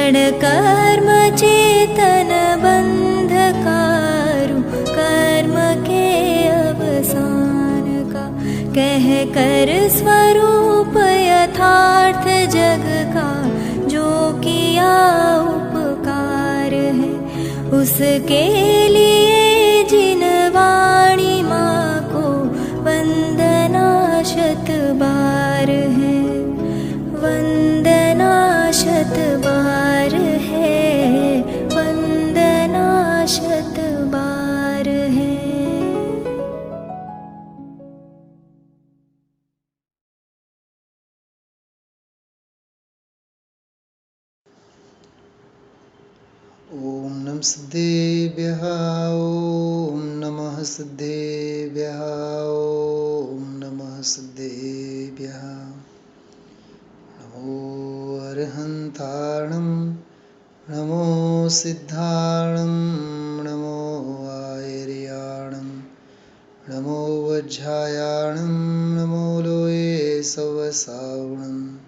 जड़ कर्म चेतन बंधकारु कर्म के अवसान का, कह कर स्वरूप यथार्थ जग का जो किया उपकार है, उसके लिए जिन वाणी माँ को वंदना शत बार है, वंदना शत बार है, वंदना शत बार है। ओम नमः सिद्धेभ्यः, ओम नमः सिद्धेभ्यः, ओम नमः सिद्धेभ्यः। नमो अरहन्ताणं, नमो सिद्धाणं, नमो आयर्याणं, नमो वज्रायाणं, नमो लोये सवसावणम्।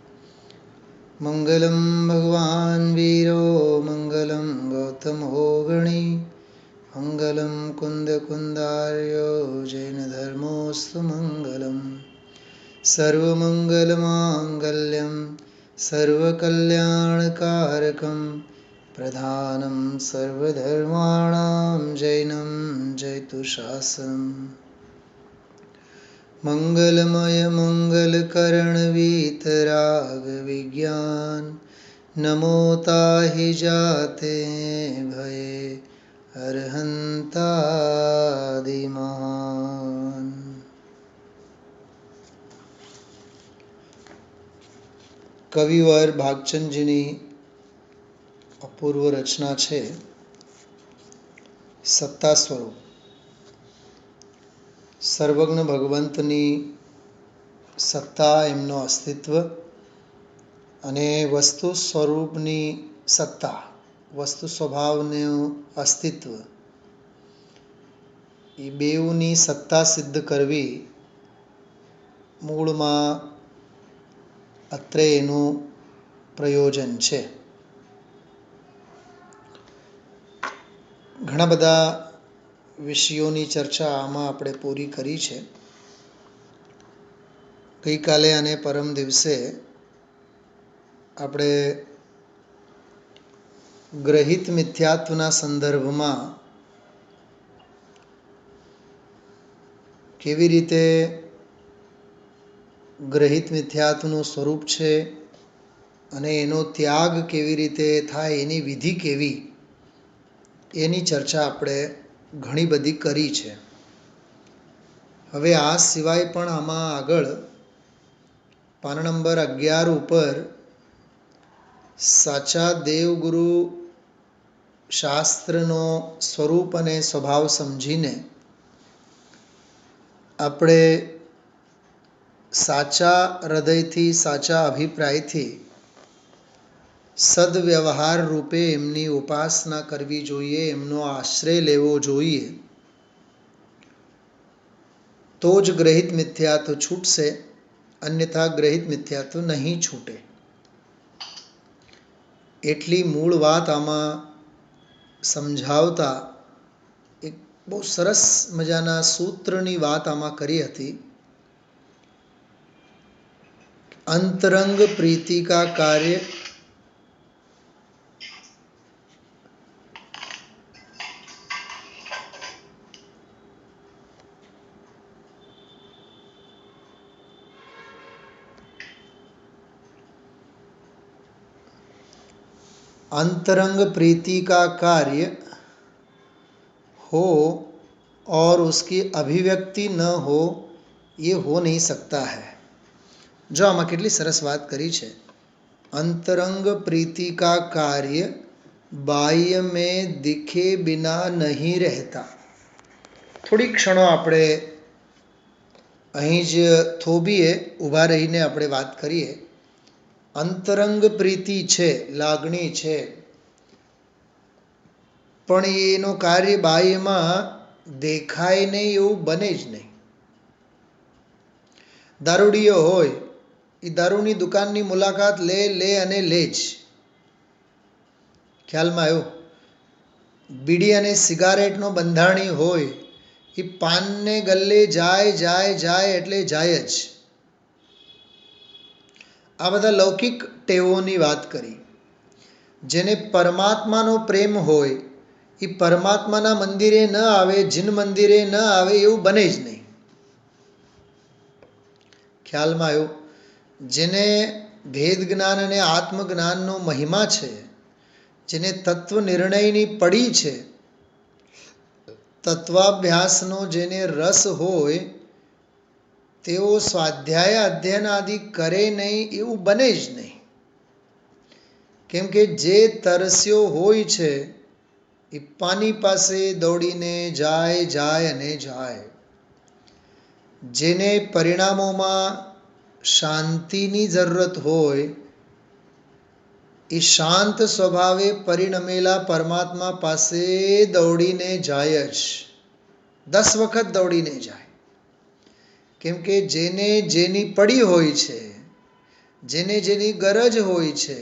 मंगलम भगवान वीरो मंगलम गौतमो गणी, मंगलम कुंद कुंदार्यो जैन धर्मोस्तु मंगलम। सर्वमंगलमांगल्यं सर्वकल्याणकारकं, प्रधानं सर्वधर्माणां जैनं जैतुशासनम्। मंगलमय मंगलकरण वीतराग विज्ञान, नमो ताहि जाते भये अरहंतादिमहान। કવિવર ભાગચંદજીની અપૂર્વ રચના છે સત્તા સ્વરૂપ. સર્વજ્ઞ ભગવંતની સત્તા, એમનો અસ્તિત્વ અને વસ્તુ સ્વરૂપની સત્તા, વસ્તુ સ્વભાવનું અસ્તિત્વ, એ બેઉની સત્તા સિદ્ધ કરવી મૂળમાં અત્રેયનું પ્રયોજન છે. ઘણા બધા વિષયોની ચર્ચા આમાં આપણે પૂરી કરી છે. ગઈકાલે અને પરમ દિવસે આપણે ગ્રહિત મિથ્યાત્વના સંદર્ભમાં કેવી રીતે ગ્રહિત મિથ્યાત્વનું સ્વરૂપ છે અને એનો ત્યાગ કેવી રીતે થાય, એની વિધિ કેવી, એની ચર્ચા આપણે ઘણી બધી કરી છે. હવે આ સિવાય પણ આમાં આગળ પાન નંબર 11 ઉપર સાચા દેવગુરુ શાસ્ત્રનો સ્વરૂપ અને સ્વભાવ સમજીને આપણે સાચા હૃદયથી, સાચા અભિપ્રાયથી સદવ્યવહાર રૂપે એમની ઉપાસના કરવી જોઈએ, એમનો આશ્રય લેવો જોઈએ, તો જ ગ્રહિત મિથ્યાત્વ છૂટશે, અન્યથા ગ્રહિત મિથ્યાત્વ નહીં છૂટે. એટલી મૂળ વાત આમાં સમજાવતા એક બહુ સરસ મજાના સૂત્રની વાત આમાં કરી હતી. અંતરંગ પ્રીતિ કા કાર્ય अंतरंग प्रीति का कार्य हो और उसकी अभिव्यक्ति न हो, ये हो नहीं सकता है. જો આમાં કેટલી સરસ વાત કરી છે. अंतरंग प्रीति का कार्य बाह्य में दिखे बिना नहीं रहता. થોડી ક્ષણો આપણે અહીં જ થોભીએ, ઊભા રહીને આપણે વાત કરીએ. અંતરંગ પ્રીતિ છે, લાગણી છે, પણ એનો કાર્ય બાહ્યમાં દેખાય નહીં એવું બને જ નહીં. દારૂડિયો હોય, એ દારૂની દુકાનની મુલાકાત લે અને લે જ. ખ્યાલમાં આવ્યો? બીડી અને સિગારેટનો બંધાણી હોય એ પાનને ગલ્લે જાય જાય જાય એટલે જાય જ. આ બધા લૌકિક ટેવોની વાત કરી. જેને પરમાત્માનો પ્રેમ હોય એ પરમાત્માના મંદિરે ન આવે, જીન મંદિરે ન આવે એવું બને જ નહીં. ખ્યાલમાં આવ્યો? જેને ભેદ જ્ઞાન અને આત્મજ્ઞાનનો મહિમા છે, જેને તત્વ નિર્ણયની પડી છે, તત્વાભ્યાસનો જેને રસ હોય, તેઓ સ્વાધ્યાય અધ્યયન આદિ કરે નહીં એવું બને જ નહીં. કેમ કે જે તરસ્યો હોય છે એ પાણી પાસે દોડીને જાય જાય અને જાય. જેને પરિણામોમાં શાંતિની જરૂરત હોય એ શાંત સ્વભાવે પરિણમેલા પરમાત્મા પાસે દોડીને જાય જ. 10 વખત દોડીને જાય. કેમ કે જેને જેની પડી હોય છે, જેને જેની ગરજ હોય છે,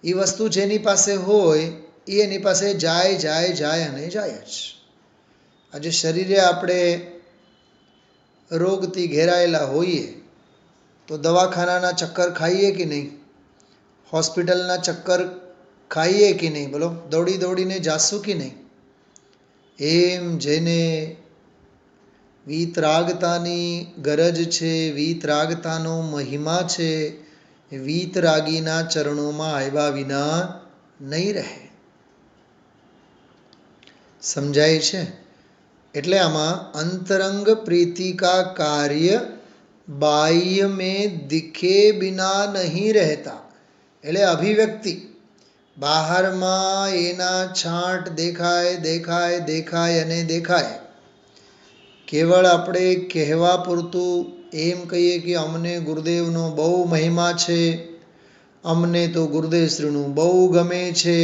એ વસ્તુ જેની પાસે હોય એ એની પાસે જાય જાય જાય અને જાય જ. આજે શરીરે આપણે રોગથી ઘેરાયેલા હોઈએ તો દવાખાનાના ચક્કર ખાઈએ કે નહીં? હોસ્પિટલના ચક્કર ખાઈએ કે નહીં? બોલો, દોડી દોડીને જાશું કે નહીં? એમ જેને વીતરાગતાની ગરજ છે, વીતરાગતાનો મહિમા છે, વીતરાગીના ચરણોમાં આવ્યા વિના નહીં રહે. સમજાય છે? એટલે આમાં અંતરંગ પ્રીતિ કા કાર્ય બાહ્ય में दिखे बिना नहीं रहता. એટલે અભિવ્યક્તિ બહારમાં એના છાંટ દેખાય દેખાય દેખાય અને દેખાય. કેવળ આપણે કહેવા પૂરતું એમ કહીએ કે અમને ગુરુદેવનો બહુ મહિમા છે, અમને તો ગુરુદેવશ્રીનું બહુ ગમે છે,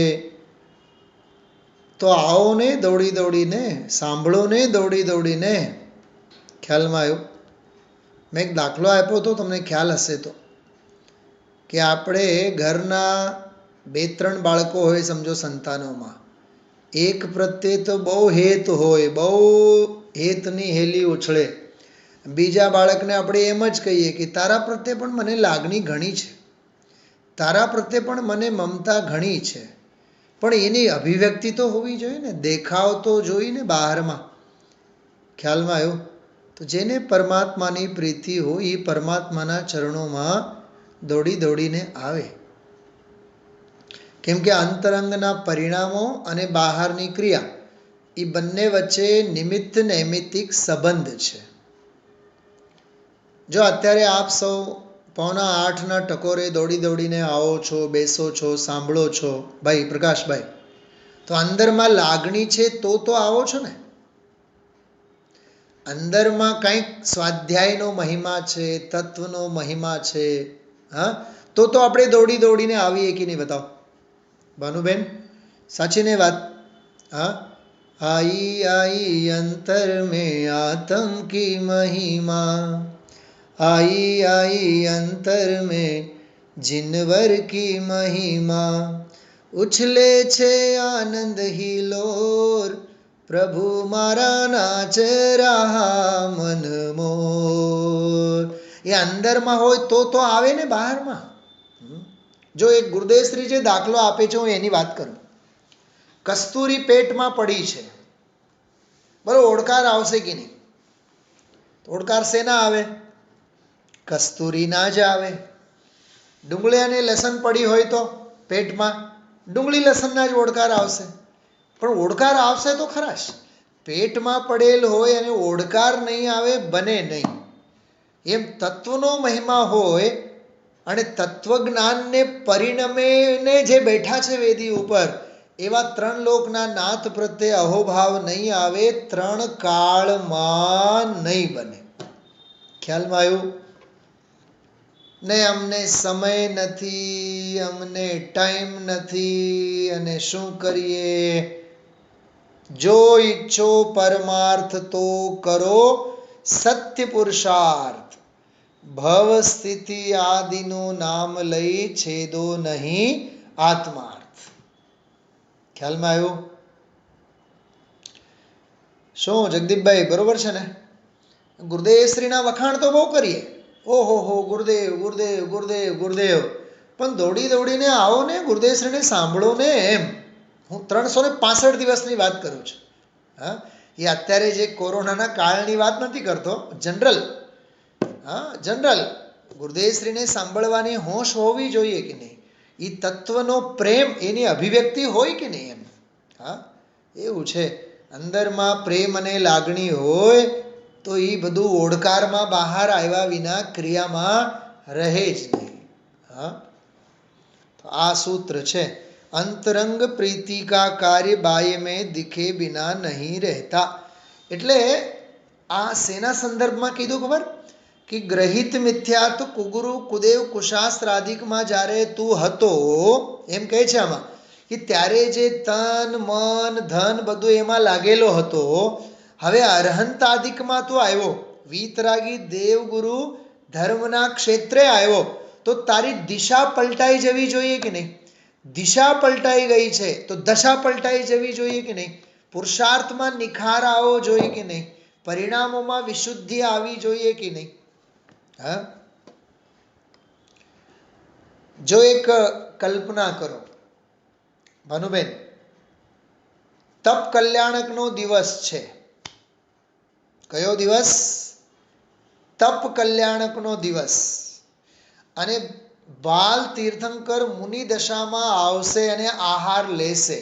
તો આવો ને દોડી દોડીને, સાંભળો ને દોડી દોડીને. ખ્યાલમાં આવ્યો? મેં એક દાખલો આપ્યો તો તમને ખ્યાલ હશે તો, કે આપણે ઘરના 2-3 બાળકો હોય સમજો સંતાનોમાં. એક પ્રત્યે તો બહુ હેત હોય, બહુ હેતની હેલી ઉછળે. બીજા બાળકને આપણે એમ જ કહીએ કે તારા પ્રત્યે પણ મને લાગણી ઘણી છે, તારા પ્રત્યે પણ મને મમતા ઘણી છે, પણ એની અભિવ્યક્તિ તો હોવી જોઈએ ને, દેખાવ તો જોઈને બહારમાં. ખ્યાલમાં આવ્યો? તો જેને પરમાત્માની પ્રીતિ હોય એ પરમાત્માના ચરણોમાં દોડી દોડીને આવે. કેમ કે અંતરંગના પરિણામો અને બહારની ક્રિયા એ બંને વચ્ચે નિમિત્ત નૈમિત્તિક સંબંધ છે. જો અત્યારે આપ સૌ 7:45 ટકોરે દોડી દોડીને આવો છો, બેસો છો, સાંભળો છો, ભાઈ પ્રકાશભાઈ, તો અંદરમાં લાગણી છે તો આવો છો ને. અંદરમાં કંઈક સ્વાધ્યાયનો મહિમા છે, તત્વનો મહિમા છે, હા, તો આપણે દોડી દોડીને આવીએ કે નહીં? બતાવો ભાનુબેન, સાચી ને વાત? હા, आई आई अंतर में आत्म की महिमा, आई आई अंतर में जिनवर की महिमा, उछले छे आनंद हिलोर, प्रभु मारा नाच रहा मन मोर. એ અંદરમાં હોય તો આવે ને બહારમાં. જો એક ગુરુદેવશ્રી જે દાખલો આપે છે, હું એની વાત કરું. કસ્તુરી પેટમાં પડી છે, બરોબર, ઓડકાર આવશે કે નહીં? ઓડકાર શેના આવે? કસ્તુરી ના જ આવે. ડુંગળી અને લસણ પડી હોય તો પેટમાં ડુંગળી લસણના જ ઓડકાર આવશે. પણ ઓડકાર આવશે તો ખરા જ. પેટમાં પડેલ હોય અને ઓડકાર નહીં આવે, બને નહીં. એમ તત્વનો મહિમા હોય અને તત્વજ્ઞાનને પરિણમે જે બેઠા છે વેદી ઉપર, એવા 3 લોકના નાથ પ્રત્યે અહોભાવ નહીં આવે, 3 કાળમાં નહીં બને. ખ્યાલમાં આવ્યું ને? અમને સમય નથી, અમને ટાઈમ નથી, અને શું કરીએ? જો ઈચ્છો પરમાર્થ તો કરો સત્ય પુરુષાર્થ, ભવ સ્થિતિ આદિનું નામ લઈ છેદો નહીં આત્માર્થ. ખ્યાલમાં આવ્યું? શું જગદીપભાઈ બરોબર છે ને? ગુરુદેવશ્રીના વખાણ તો બહુ કરીએ, ઓહો હો ગુરુદેવ ગુરુદેવ ગુરુદેવ ગુરુદેવ, પણ દોડી દોડીને આવો ને ગુરુદેવશ્રીને સાંભળો ને એમ. હું 365 દિવસની વાત કરું છું. હા, એ અત્યારે જે કોરોનાના કાળની વાત નથી કરતો, જનરલ. હા, જનરલ ગુરુદેવશ્રીને સાંભળવાની હોશ હોવી જોઈએ કે નહીં? એ તત્વનો પ્રેમ એની અભિવ્યક્તિ હોય કે નહીં એમ. હા, એવું છે. અંદરમાં પ્રેમ અને લાગણી હોય તો એ બધું ઓડકારમાં બહાર આવ્યા વિના ક્રિયામાં રહે જ નહીં. હા, તો આ સૂત્ર છે, અંતરંગ પ્રીતિ કા કાર્ય બાહ્ય મેં દિખે બિના નહીં રહેતા. એટલે આ શેના સંદર્ભમાં કીધું ખબર? કે ગ્રહિત મિથ્યાત કુગુરુ કુદેવ કુશાસ્ત્રાદિકમાં જ્યારે તું હતો, એમ કહે છે આમાં, કે ત્યારે જે તન મન ધન બધું એમાં લાગેલો હતો, હવે અરહંતાદિકમાં તું આવ્યો, વીતરાગી દેવગુરુ ધર્મના ક્ષેત્રે આવ્યો, તો તારી દિશા પલટાઈ જવી જોઈએ કે નહીં? દિશા પલટાઈ ગઈ છે તો દશા પલટાઈ જવી જોઈએ કે નહીં? પુરુષાર્થમાં નિખાર આવવો જોઈએ કે નહીં? પરિણામોમાં વિશુદ્ધિ આવી જોઈએ કે નહીં? હા, જો એક કલ્પના કરો ભાનુબેન, તપ કલ્યાણકનો દિવસ છે. કયો દિવસ? તપ કલ્યાણકનો દિવસ. અને બાલ તીર્થંકર મુનિ દશામાં આવશે અને આહાર લેશે,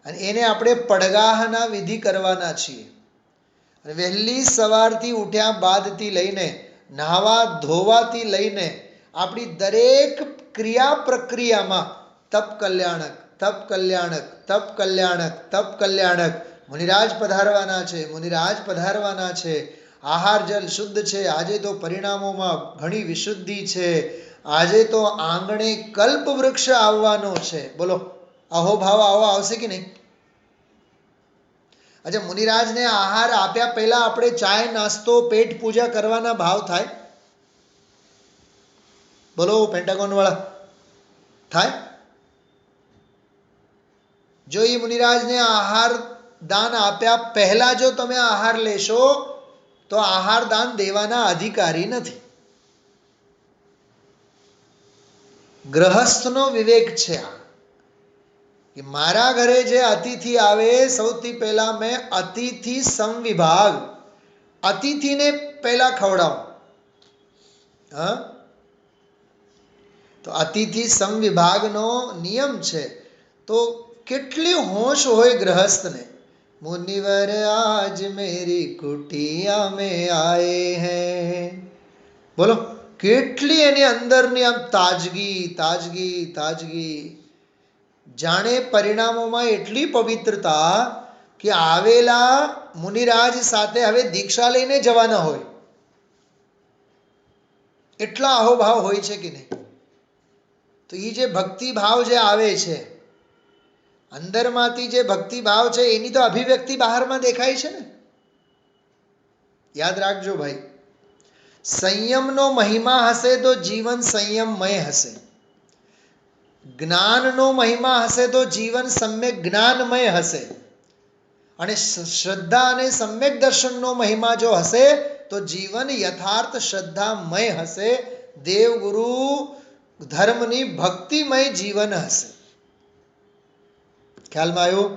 અને એને આપણે પડગાહના વિધિ કરવાના છીએ. અને વહેલી સવારથી ઉઠ્યા બાદથી લઈને નાહવા ધોવાથી લઈને આપણી દરેક ક્રિયા પ્રક્રિયામાં તપ કલ્યાણક, તપ કલ્યાણક, તપ કલ્યાણક, તપ કલ્યાણક. મુનિરાજ પધારવાના છે, મુનિરાજ પધારવાના છે. આહાર જલ શુદ્ધ છે, આજે તો પરિણામોમાં ઘણી વિશુદ્ધિ છે, આજે તો આંગણે કલ્પ વૃક્ષ આવવાનો છે. બોલો, અહોભાવ આવો આવશે કે નહીં? અચ્છા, મુનિરાજને આહાર આપ્યા પહેલા આપણે ચાય નાસ્તો પેટ પૂજા કરવાના ભાવ થાય? બોલો પેન્ટાગોન વાળા, થાય? જો એ મુનિરાજને આહાર દાન આપ્યા પહેલા જો તમે આહાર લેશો તો આહાર દાન દેવાના અધિકારી નથી. ગ્રહસ્થનો વિવેક છે આ, કે મારા ઘરે જે અતિથિ આવે, સૌથી પહેલા મેં અતિથિ સમવિભાગ, અતિથિને પહેલા ખવડાવું. હા, તો અતિથિ સમવિભાગનો નિયમ છે. તો કેટલી હોશ હોય ગ્રહસ્થને. મુનિવર આજ મેરી કુટિયા મેં આએ હૈ. બોલો, કેટલી એની અંદરની આમ તાજગી તાજગી તાજગી. જાણે પરિણામોમાં એટલી પવિત્રતા કે આવેલા મુનિરાજ સાથે હવે દીક્ષા લઈને જવાના હોય, એટલા અહોભાવ હોય છે કે નહીં? તો એ જે ભક્તિ ભાવ જે આવે છે અંદરમાંથી, જે ભક્તિ ભાવ છે એની તો અભિવ્યક્તિ બહારમાં દેખાય છે ને. યાદ રાખજો ભાઈ, સંયમનો મહિમા હશે તો જીવન સંયમમય હશે. જ્ઞાનનો મહિમા હશે તો જીવન સમ્યક જ્ઞાનમય હશે. અને શ્રદ્ધા અને સમ્યક દર્શનનો મહિમા જો હશે તો જીવન યથાર્થ શ્રદ્ધામય હશે. દેવગુરુ ધર્મની ભક્તિમય જીવન હશે. ખ્યાલમાં આવ્યું?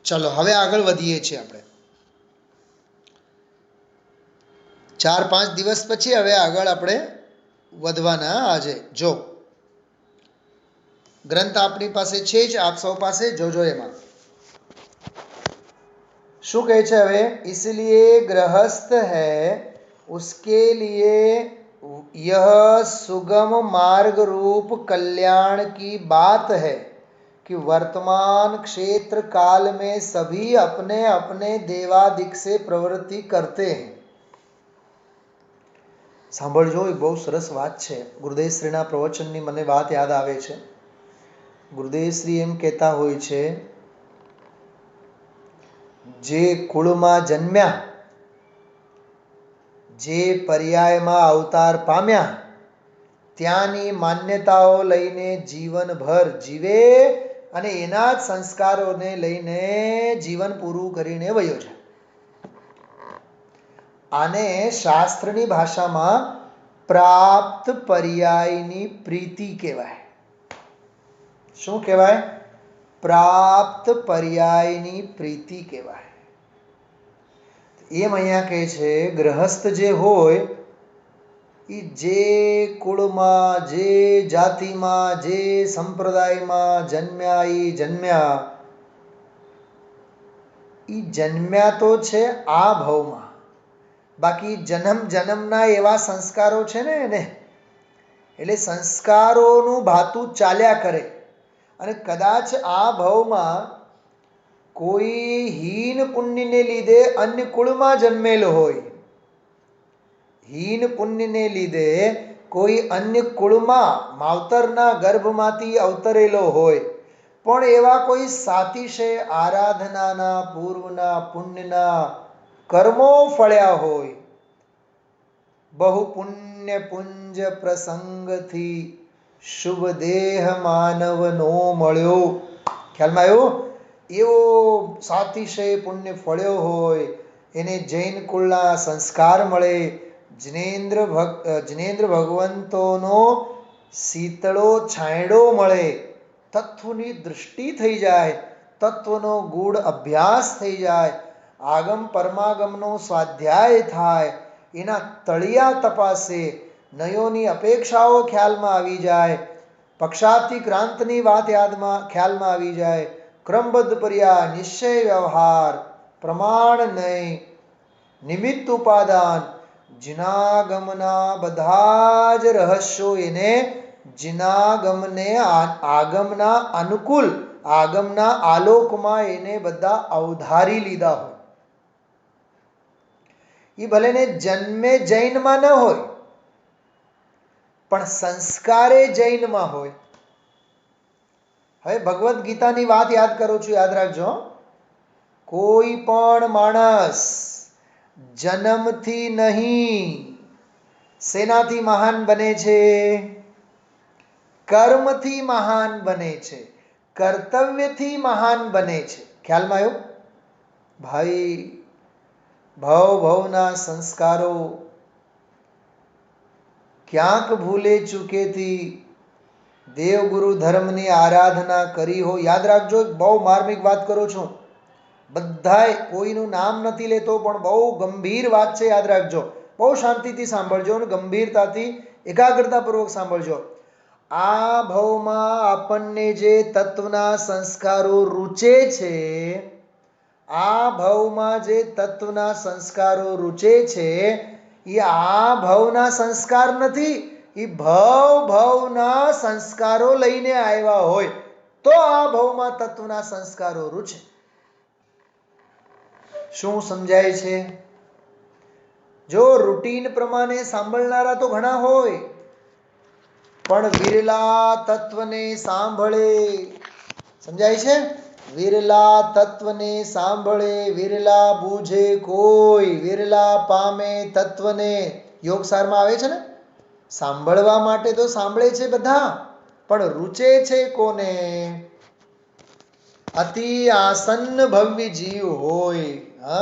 ચલો હવે આગળ વધીએ છીએ આપણે. 4-5 દિવસ પછી હવે આગળ આપણે વધવાના. આજે જો ગ્રંથ આપણી પાસે છે જ, આપ સૌ પાસે જોજો. એમાં શું કહે છે હવે? इसलिए गृहस्थ है उसके लिए यह सुगम मार्ग रूप कल्याण की बात है कि वर्तमान क्षेत्र काल में सभी अपने अपने देवादिक से प्रवृत्ति करते हैं. સાંભળજો, એ બહુ સરસ વાત છે. ગુરુદેવશ્રીના પ્રવચનની મને વાત યાદ આવે છે. ગુરુદેવશ્રી એમ કહેતા હોય છે, જે કુળમાં જન્મ્યા, જે પર્યાયમાં અવતાર પામ્યા, ત્યાંની માન્યતાઓ લઈને જીવનભર જીવે અને એના જ સંસ્કારોને લઈને જીવન પૂરું કરીને વયો જાય. આને શાસ્ત્રની ભાષામાં પ્રાપ્ત પર્યાયની પ્રીતિ કહેવાય. શું કહેવાય? પ્રાપ્ત પર્યાયની પ્રીતિ કહેવાય. એમ અહીંયા કહે છે, ગ્રહસ્થ જે હોય એ જે કુળમાં, જે જાતિમાં, જે સંપ્રદાયમાં જન્મ્યા એ જન્મ્યા તો છે આ ભાવમાં, બાકી જન્મના એવા સંસ્કારો છે ને એને, એટલે સંસ્કારોનું ભાતું ચાલ્યા કરે. અને કદાચ આ ભાવમાં કોઈ હીન પુણ્યને લીધે અન્ય કુળમાં જન્મેલો હોય, હીન પુણ્યને લીધે કોઈ અન્ય કુળમાં માવતરના ગર્ભમાંથી અવતરેલો હોય, પણ એવા કોઈ સાતિશય આરાધનાના પૂર્વના પુણ્યના કર્મો ફળ્યા હોય, બહુ પુણ્ય પુંજ પ્રસંગથી શુભ દેહ માનવનો મળ્યો. ખ્યાલમાં આવ્યું? એવો સાતિશય પુણ્ય ફળ્યો હોય, એને જૈન કુળના સંસ્કાર મળે, જિનેન્દ્ર ભગવંતોનો શીતળો છાંયડો મળે, તત્વની દૃષ્ટિ થઈ જાય, તત્વનો ગૂઢ અભ્યાસ થઈ જાય, આગમ પરમાગમનો સ્વાધ્યાય થાય, એના તળિયા તપાસે, નયોની અપેક્ષાઓ ખ્યાલમાં આવી જાય, પક્ષાતિક્રાંતની વાત ખ્યાલમાં આવી જાય, ક્રમબદ્ધ પર્યા, નિશ્ચય વ્યવહાર, પ્રમાણ નહીં, નિમિત્ત ઉપાદાન, જિનાગમના બધા જ રહસ્યો એને જિનાગમને આગમના અનુકૂળ, આગમના આલોકમાં એને બધા અવધારી લીધા હોય. એ ભલે ને જન્મે જૈનમાં ન હોય, પણ સંસ્કારે જૈનમાં હોય. હવે ભગવદ્ ગીતાની વાત યાદ કરું છું, યાદ રાખજો. કોઈ પણ માણસ જન્મથી નહીં, શેનાથી મહાન બને છે? કર્મથી મહાન બને છે, કર્તવ્યથી મહાન બને છે. ખ્યાલમાં આવ્યું? ભાઈ, ભવના સંસ્કારો ક્યાંક ભૂલે ચૂકેથી દેવગુરુ ધર્મની આરાધના કરી હોય. યાદ રાખજો, બહુ માર્મિક વાત કરું છું. બધાય, કોઈનું નામ નથી લેતો, પણ બહુ ગંભીર વાત છે. યાદ રાખજો, બહુ શાંતિથી સાંભળજો અને ગંભીરતાથી એકાગ્રતાપૂર્વક સાંભળજો. આ ભવમાં આપણને જે તત્વના સંસ્કારો રૂચે છે, આ ભવમાં જે તત્વના સંસ્કારો રૂચે છે, એ આ ભવના સંસ્કાર નથી. એ ભવના સંસ્કારો લઈને આવ્યા હોય તો આ ભવમાં તત્વના સંસ્કારો રૂચે. શું સમજાય છે? જો રૂટીન પ્રમાણે સાંભળનારા તો ઘણા હોય, પણ વિરલા તત્વને સાંભળે. સમજાય છે? વિરલા તત્વને સાંભળે, વિરલા બૂঝે કોઈ, વિરલા પામે તત્વને. યોગસારમાં આવે છે ને, સાંભળવા માટે તો સાંભળે છે બધા, પણ રૂચે છે કોને? અતિ આસન્ન ભવ્ય જીવ હોય,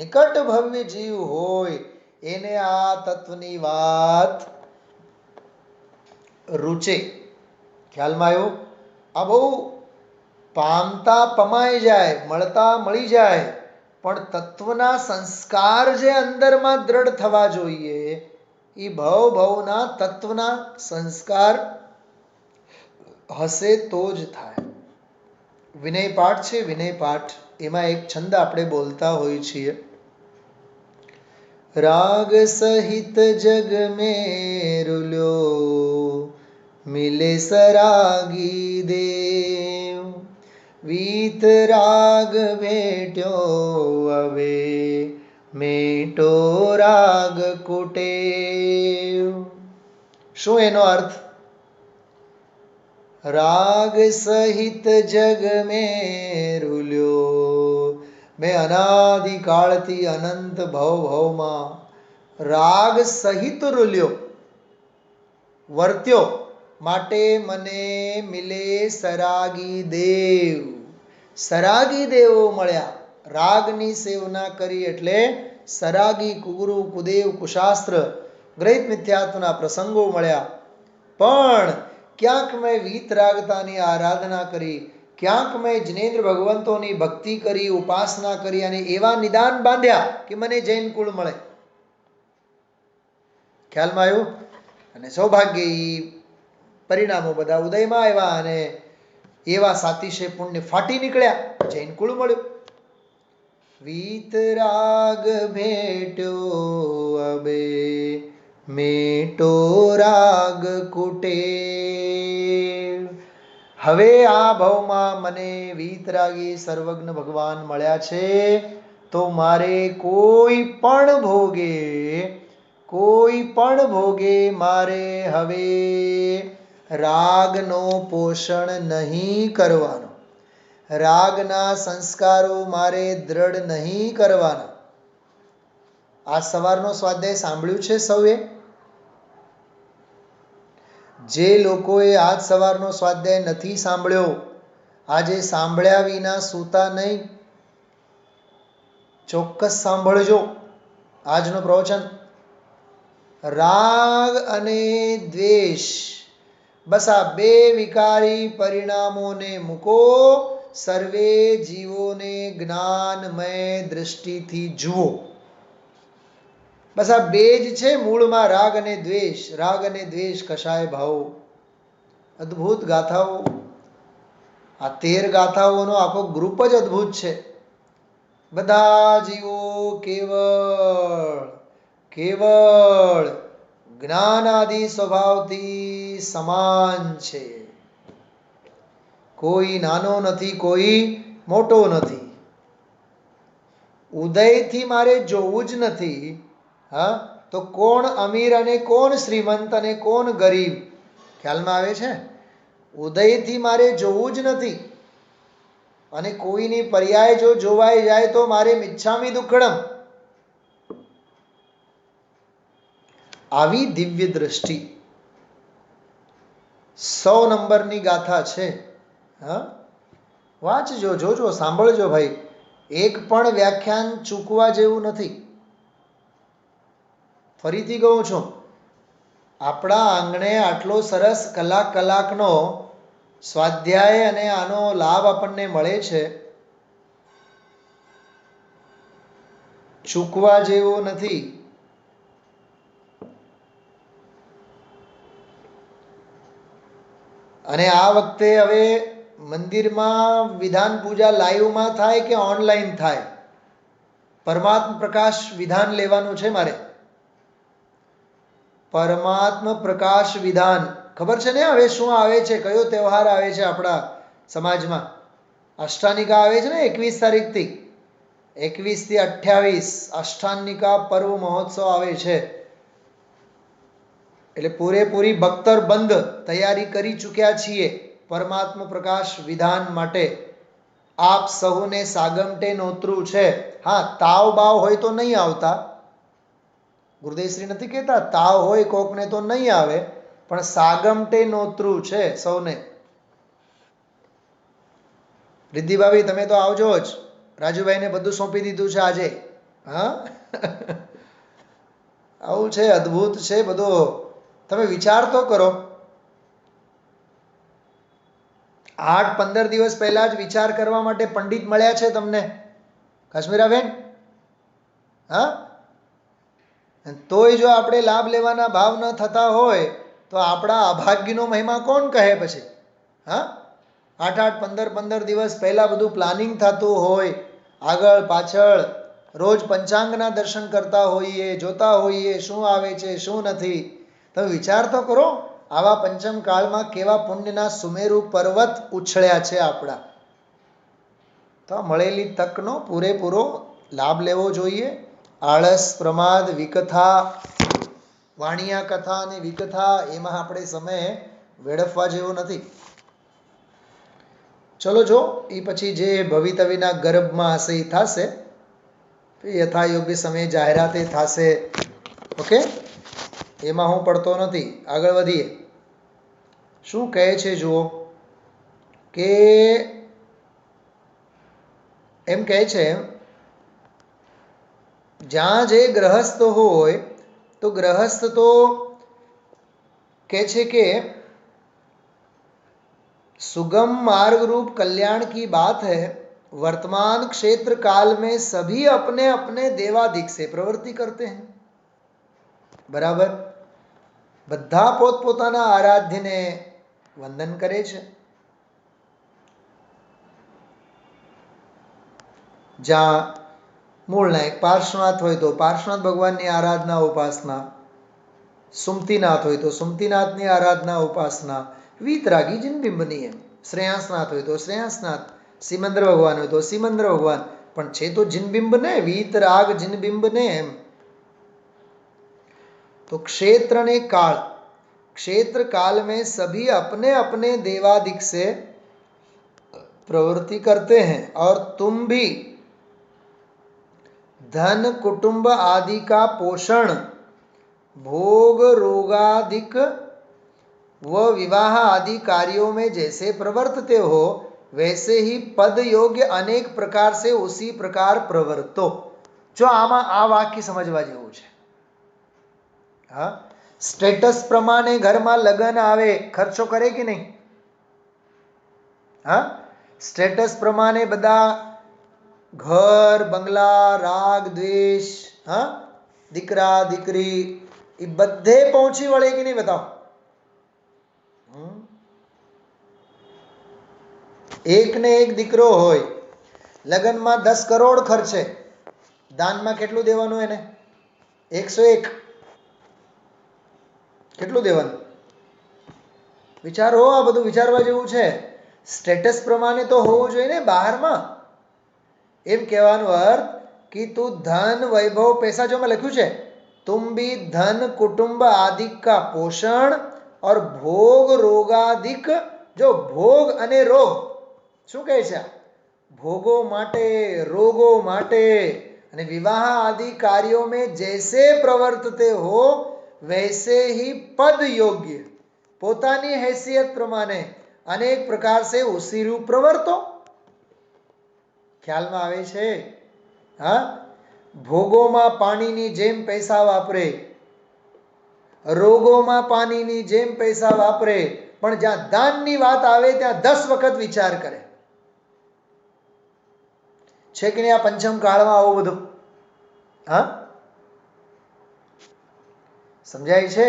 નિકટ ભવ્ય જીવ હોય, એને આ તત્વની વાત રૂચે. ખ્યાલમાં આવ્યું? આ બહુ પામતા પમાઈ જાય, મળતા મળી જાય, પણ તત્વના સંસ્કાર જે અંદરમાં દ્રઢ થવા જોઈએ, એ ભવના તત્વના સંસ્કાર હશે તો જ થાય. વિનય પાઠ છે, વિનય પાઠ, એમાં એક છંદ આપણે બોલતા હોઈએ છીએ. રાગ સહિત જગ મેં રૂલ્યો, મિલે સરાગી દેવ, વીત રાગ ભેટ્યો હવે, મેટો રાગ કુટેવ. શું એનો અર્થ? રાગ સહિત જગ મેં રૂલ્યો, મેં અનાદિકાળથી અનંત ભવમાં રાગ સહિત રૂલ્યો, વર્ત્યો. માટે મને મિલે સરાગી દેવ. સરાગી દેવો મળ્યા. રાગની સેવના કરી એટલે સરાગી કુગુરુ કુદેવ કુશાસ્ત્ર ગ્રહિત મિથ્યાત્વના પ્રસંગો મળ્યા. પણ ક્યાંક મેં વીતરાગતાની આરાધના કરી, ક્યાંક મેં જિનેન્દ્ર ભગવંતોની ભક્તિ કરી, ઉપાસના કરી અને એવા નિદાન બાંધ્યા કે મને જૈન કુળ મળે. ખ્યાલમાં આવ્યું? અને સૌભાગ્ય પરિણામો બધા ઉદયમાં આવ્યા અને એવા સાતિશે પુણ્ય ફાટી નીકળ્યા, જૈન કુળ મળ્યું. વીતરાગ ભેટ્યો અબે મેટો રાગ કુટે. હવે આ ભાવમાં મને વીતરાગી સર્વજ્ઞ ભગવાન મળ્યા છે, તો મારે કોઈ પણ ભોગે મારે હવે રાગનો પોષણ નહીં કરવાનો, રાગના સંસ્કારો મારે દ્રઢ નહીં કરવાના. આ સવારનો સ્વાધ્યાય સાંભળ્યું છે સૌએ? જે લોકોએ આજ સવારનો સ્વાધ્યાય નથી સાંભળ્યો, આજે સાંભળ્યા વિના સૂતા નહીં. ચોક્કસ સાંભળજો આજનો પ્રવચન. રાગ અને દ્વેષ, બસ આ બે વિકારી પરિણામોને મૂકો, સર્વે જીવોને જ્ઞાનમય દૃષ્ટિથી જુઓ. બસ આ બે જ છે મૂળમાં, રાગ અને દ્વેષ. રાગ અને દ્વેષ કશાય ભાવ. અદ્ભુત ગાથાઓ. આ 13 ગાથાઓનો આખો ગ્રુપ જ અદ્ભુત છે. બધા જીવો કેવળ જ્ઞાનાદિ સ્વભાવથી સમાન છે. કોઈ નાનો નથી, કોઈ મોટો નથી. ઉદયથી મારે જોવું જ નથી. હા, તો કોણ અમીર અને કોણ શ્રીમંત અને કોણ ગરીબ, ખ્યાલમાં આવે છે? ઉદયથી મારે જોવું જ નથી. અને કોઈની પર્યાય જો જોવાઈ જાય તો મારે મિચ્છામિ દુક્કડમ. આવી દિવ્ય દ્રષ્ટિ 100 નંબરની ગાથા છે. હા, વાંચજો, જોજો, સાંભળજો ભાઈ. એક પણ વ્યાખ્યાન ચૂકવા જેવું નથી. ફરીથી કહું છું, આપણા આંગણે આટલો સરસ કલાકનો સ્વાધ્યાય અને આનો લાભ આપણને મળે છે, ચૂકવા જેવો નથી. અને આ વખતે હવે મંદિરમાં વિધાન પૂજા લાઈવમાં થાય કે ઓનલાઈન થાય, પરમાત્મ પ્રકાશ વિધાન લેવાનું છે મારે. પરમાત્મ પ્રકાશ વિધાન ખબર છે ને હવે શું આવે છે? કયો તહેવાર આવે છે આપણા સમાજમાં? અષ્ટાનિકા આવે છે ને 21 તારીખથી. 21 થી 28 અષ્ટાનિકા પર્વ મહોત્સવ આવે છે. એટલે પૂરેપૂરી બખ્તર બંધ તૈયારી કરી ચૂક્યા છીએ પરમાત્મ પ્રકાશ વિધાન માટે. આપ સહુને સાગમટે નોતરું છે. હા, તાવ બાવ હોય તો નહીં આવતા. ગુરુદેવશ્રી નથી કહેતા તાવ હોય કોકને તો નહીં આવે, પણ સાગમટે નોતરું છે સૌને. રિદ્ધિભાભી તમે તો આવજો જ. રાજુભાઈને બધું સોંપી દીધું છે આજે. હા, આવું છે, અદ્ભુત છે બધું. તમે વિચાર તો કરો. 8-15 દિવસ પહેલા જ વિચાર કરવા માટે પંડિત મળ્યા છે તમને, કાશ્મીરાબેન. હા, તોય જો આપણે લાભ લેવાના ભાવ ન થતા હોય તો આપણા અભાગ્યનો મહિમા કોણ કહે પછી? હા, 8-15 દિવસ પહેલા બધું પ્લાનિંગ થતું હોય, આગળ પાછળ રોજ પંચાંગના દર્શન કરતા હોઈએ, જોતા હોઈએ શું આવે છે શું નથી. તમે વિચાર તો કરો, આવા પંચમ કાળમાં કેવા પુણ્યના સુમેરુ પર્વત ઉછળ્યા છે આપણા. તો મળેલી તકનો પૂરેપૂરો લાભ લેવો જોઈએ. આળસ, પ્રમાદ, વિકથા, વાણિયા કથા અને વિકથા એમાં આપણે સમય વેડફવા જેવો નથી. ચલો જો એ પછી જે ભવિતવ્યના ગર્ભમાં હશે એ થશે, યથાયોગ્ય સમયે જાહેરાતે થશે. ઓકે, એમાં હું પડતો નથી. આગળ વધીએ. શું કહે છે જુઓ કે એમ કહે છે જ્યાં જે ગ્રહસ્થ હોય તો ગ્રહસ્થ તો કહે છે કે सुगम मार्ग रूप कल्याण की बात है। वर्तमान क्षेत्र काल में सभी अपने अपने देवादिक से प्रवृत्ति करते हैं। बराबर, બધા પોતપોતાના આરાધ્યને વંદન કરે છે. જ્યાં મૂળના એક પાર્શ્વનાથ હોય તો પાર્શ્વનાથ ભગવાનની આરાધના ઉપાસના, સુમતીનાથ હોય તો સુમતીનાથની આરાધના ઉપાસના, વીતરાગી જિનબિંબની એમ, શ્રેયાસનાથ હોય તો શ્રેયાસનાથ, સિમંદર ભગવાન હોય તો સિમંદર ભગવાન, પણ છે તો જિનબિંબ ને, વીતરાગ જિનબિંબ ને એમ. तो क्षेत्र ने काल, क्षेत्र काल में सभी अपने अपने देवादिक से प्रवृत्ति करते हैं और तुम भी धन कुटुंब आदि का पोषण भोग रोगादिक व विवाह आदि कार्यों में जैसे प्रवर्तते हो वैसे ही पद योग्य अनेक प्रकार से उसी प्रकार प्रवर्तो. जो आमा आ वाक्य समझवा जेवुं छे. हाँ, स्टेटस प्रमाणे घर में लगन आवे खर्चो करे कि नहीं? हाँ, स्टेटस प्रमाणे बदा घर बंगला राग द्वेष, हाँ, दीकरा दीकरी ये बधे पहुंची वळे कि नहीं बताओ? एक ने एक दीकरो होय, लगन में 10 करोड़ खर्चे, दान में केटलुं देवानुं एने? 101. કેટલું દેવાનું? વિચારો, આ બધું વિચારવા જેવું છે. સ્ટેટસ પ્રમાણે તો હોવું જોઈએ ને બહારમાં. એમ કહેવાનો અર્થ કે તું ધન વૈભવ પૈસા જો મેં લખ્યું છે तुम भी धन कुटुंब आदि का पोषण और भोग रोगादिक, जो भोग અને રોગ શું કહે છે? ભોગો માટે, રોગો માટે અને વિવાહ આદि कार्यों में जैसे प्रवर्तते हो वैसे ही पद योग्य પોતાની हैसियत પ્રમાણે અનેક પ્રકાર से उसी रूप प्रवर्तो. ખ્યાલમાં આવે છે? હા, ભોગોમાં પાણીની જેમ પૈસા વાપરે, રોગોમાં પાણીની જેમ પૈસા વાપરે, પણ જ્યાં દાનની વાત આવે ત્યાં 10 વખત વિચાર કરે. છે કે નહીં આ પંચમ કાળમાં આવું બધું? હા, સમજાય છે?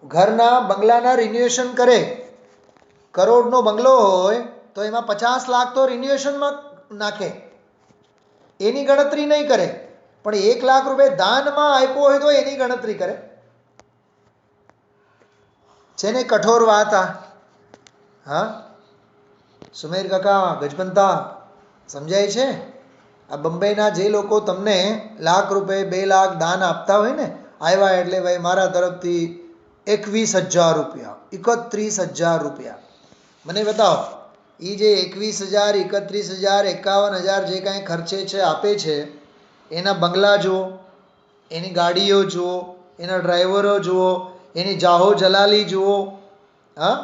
ઘરના બંગલાના રિન્યુએશન કરે, કરોડનો બંગલો હોય તો એમાં 50 લાખ તો રિન્યુએશનમાં નાખે, એની ગણતરી નહીં કરે, પણ 1 લાખ રૂપિયા દાનમાં આપ્યો હોય તો એની ગણતરી કરે. છે ને કઠોર વાત આ? હા, સુમેર કાકા, ગજબંતા, સમજાય છે? આ બંબઈના જે લોકો તમને લાખ રૂપિયા 2 લાખ દાન આપતા હોય ને, આવ્યા એટલે ભાઈ મારા તરફથી 21,000 રૂપિયા, 31,000 રૂપિયા, મને બતાવો એ જે 21,000 31,000 51,000 જે કાંઈ ખર્ચે છે આપે છે, એના બંગલા જુઓ, એની ગાડીઓ જુઓ, એના ડ્રાઈવરો જુઓ, એની જાહો જલાલી જુઓ, હા,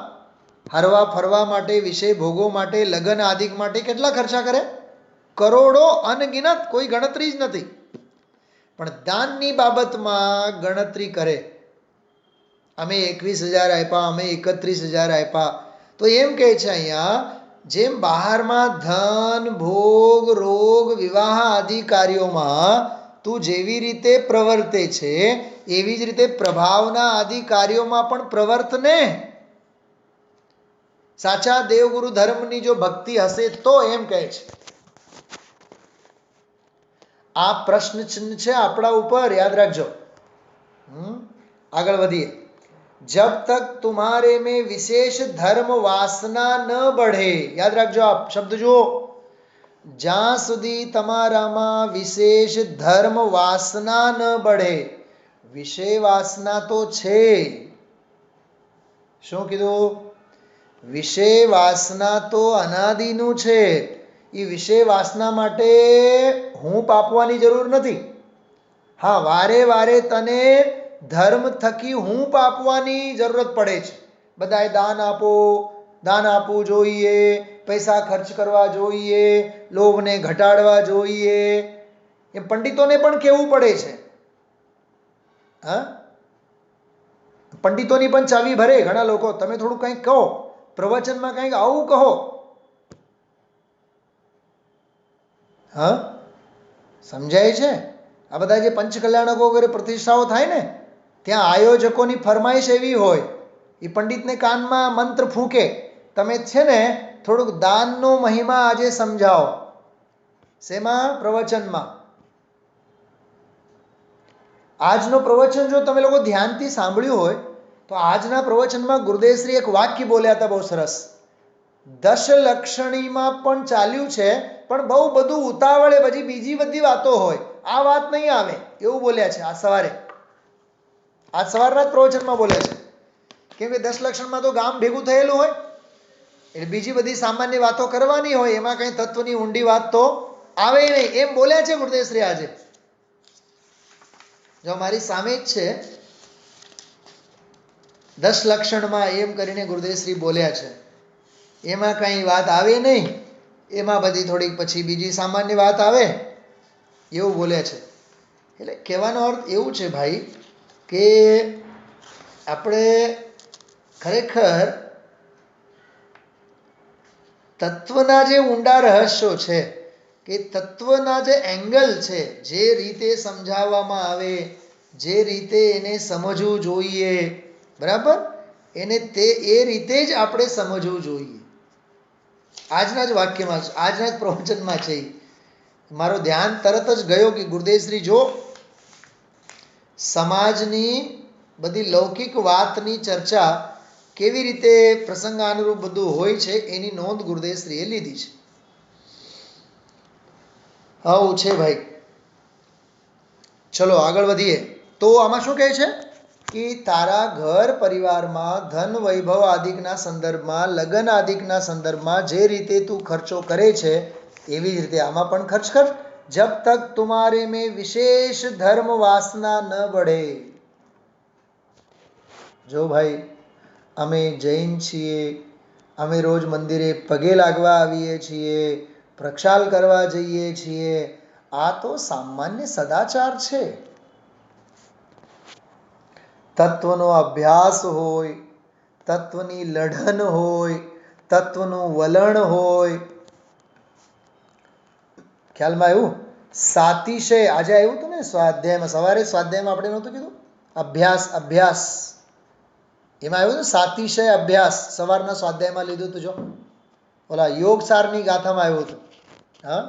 હરવા ફરવા માટે, વિષય ભોગો માટે, લગ્ન આદિક માટે કેટલા ખર્ચા કરે? કરોડો અનગિનત, કોઈ ગણતરી જ નથી. પણ દાનની બાબતમાં ગણતરી કરે. અમે 21,000 આપ્યા, અમે 31,000 આપ્યા. તો એમ કહે છે અહીંયા, જેમ બહારમાં ધન ભોગ રોગ વિવાહ આદિ કાર્યોમાં તું જેવી રીતે પ્રવર્તે છે એવી જ રીતે પ્રભાવના આદિ કાર્યોમાં પણ પ્રવર્તને. સાચા દેવગુરુ ધર્મની જો ભક્તિ હશે તો એમ કહે છે. આ પ્રશ્ન ચિહ્ન છે આપણા ઉપર, યાદ રાખજો. આગળ વધીએ. जब तक तुम्हारे में विशेष धर्म वासना न बढ़े, याद રાખજો આપ શબ્દ જુઓ, જ્યાં સુધી તમારામાં વિશેષ ધર્મ વાસના ન बढ़े. વિષય વાસના તો છે. શું કીધું? વિષય વાસના તો અનાદિનું છે. એ વિષય વાસના માટે હૂંફ આપવાની જરૂર નથી. હા, વારે વારે તને ધર્મ થકી હૂંફ આપવાની જરૂરત પડે છે. બધાએ દાન આપો, દાન આપવું જોઈએ, પૈસા ખર્ચ કરવા જોઈએ, લોભને ઘટાડવા જોઈએ, એ પંડિતોને પણ કહેવું પડે છે. હા, પંડિતોની પણ ચાવી ભરે ઘણા લોકો. તમે થોડું કંઈક કહો, પ્રવચનમાં કંઈક આવું કહો. હા, સમજાય છે? આ બધા જે પંચકલ્યાણકો વગેરે પ્રતિષ્ઠાઓ થાય ને, ત્યાં આયોજકોની ફરમાઈશ એવી હોય, એ પંડિતને કાનમાં મંત્ર ફૂંકે, તમે છે ને થોડુંક દાનનો મહિમા આજે સમજાવો. શેમાં? પ્રવચનમાં. આજનો પ્રવચન જો તમે લોકો ધ્યાનથી સાંભળ્યું હોય તો આજના પ્રવચનમાં ગુરુદેવશ્રી એક વાક્ય બોલ્યા હતા બહુ સરસ. દશલક્ષણીમાં પણ ચાલ્યું છે, પણ બહુ બધું ઉતાવળે પછી બીજી બધી વાતો હોય, આ વાત નહીં આવે એવું બોલ્યા છે. આ સવારે, આજ સવારના જ પ્રવચનમાં બોલ્યા છે. કેમ કે 10 લક્ષણમાં તો ગામ ભેગું થયેલું હોય, એટલે બીજી બધી સામાન્ય વાતો કરવાની હોય, એમાં કંઈ તત્વની ઊંડી વાત તો આવે નહીં, એમ બોલ્યા છે ગુરુદેવશ્રી આજે. જો મારી સામે જ છે, 10 લક્ષણમાં એમ કરીને ગુરુદેવશ્રી બોલ્યા છે. એમાં કંઈ વાત આવે નહીં, એમાં બધી થોડીક પછી બીજી સામાન્ય વાત આવે એવું બોલ્યા છે. એટલે કહેવાનો અર્થ એવું છે ભાઈ કે આપણે ખરેખર તત્વના જે ઊંડા રહસ્યો છે, કે તત્વના જે એંગલ છે, જે રીતે સમજાવવામાં આવે, જે રીતે એને સમજવું જોઈએ, બરાબર, એને એ રીતે જ આપણે સમજવું જોઈએ. આજના જ વાક્યમાં, આજના જ પ્રવચનમાં છે. મારું ધ્યાન તરત જ ગયો કે ગુરુદેવશ્રી જો સમાજની બધી લૌકિક વાતની ચર્ચા કેવી રીતે પ્રસંગાનુરૂપ બધું હોય છે એની નોંધ ગુરુદેવશ્રીએ લીધી છે. આવું છે ભાઈ. ચલો આગળ વધીએ. તો આમાં શું કહે છે કે તારા ઘર પરિવારમાં ધન વૈભવ આદિકના સંદર્ભમાં, લગ્ન આદિકના સંદર્ભમાં જે રીતે તું ખર્ચો કરે છે એવી જ રીતે આમાં પણ ખર્ચ કર. જબ તક તુમારે મેં વિશેષ ધર્મ વાસના ન बढ़े. જો ભાઈ, અમે જૈન છીએ, અમે રોજ મંદિરે પગે લાગવા આવીએ છીએ, પ્રક્ષાલ કરવા જઈએ છીએ, આ તો સામાન્ય સદાચાર છે. તત્વનો અભ્યાસ હોય, તત્વની લઢન હોય, તત્વનું વલણ હોય. ખ્યાલમાં આવ્યું? સાતિશય આજે આવ્યું હતું ને સ્વાધ્યાયમાં, સવારે સ્વાધ્યાયમાં આપણે નહોતું કીધું? અભ્યાસ, અભ્યાસ, એમાં આવ્યું હતું સાતિશય અભ્યાસ. સવારના સ્વાધ્યાયમાં લીધું હતું. જો ઓલા યોગસારની ગાથામાં આવ્યું હતું. હા,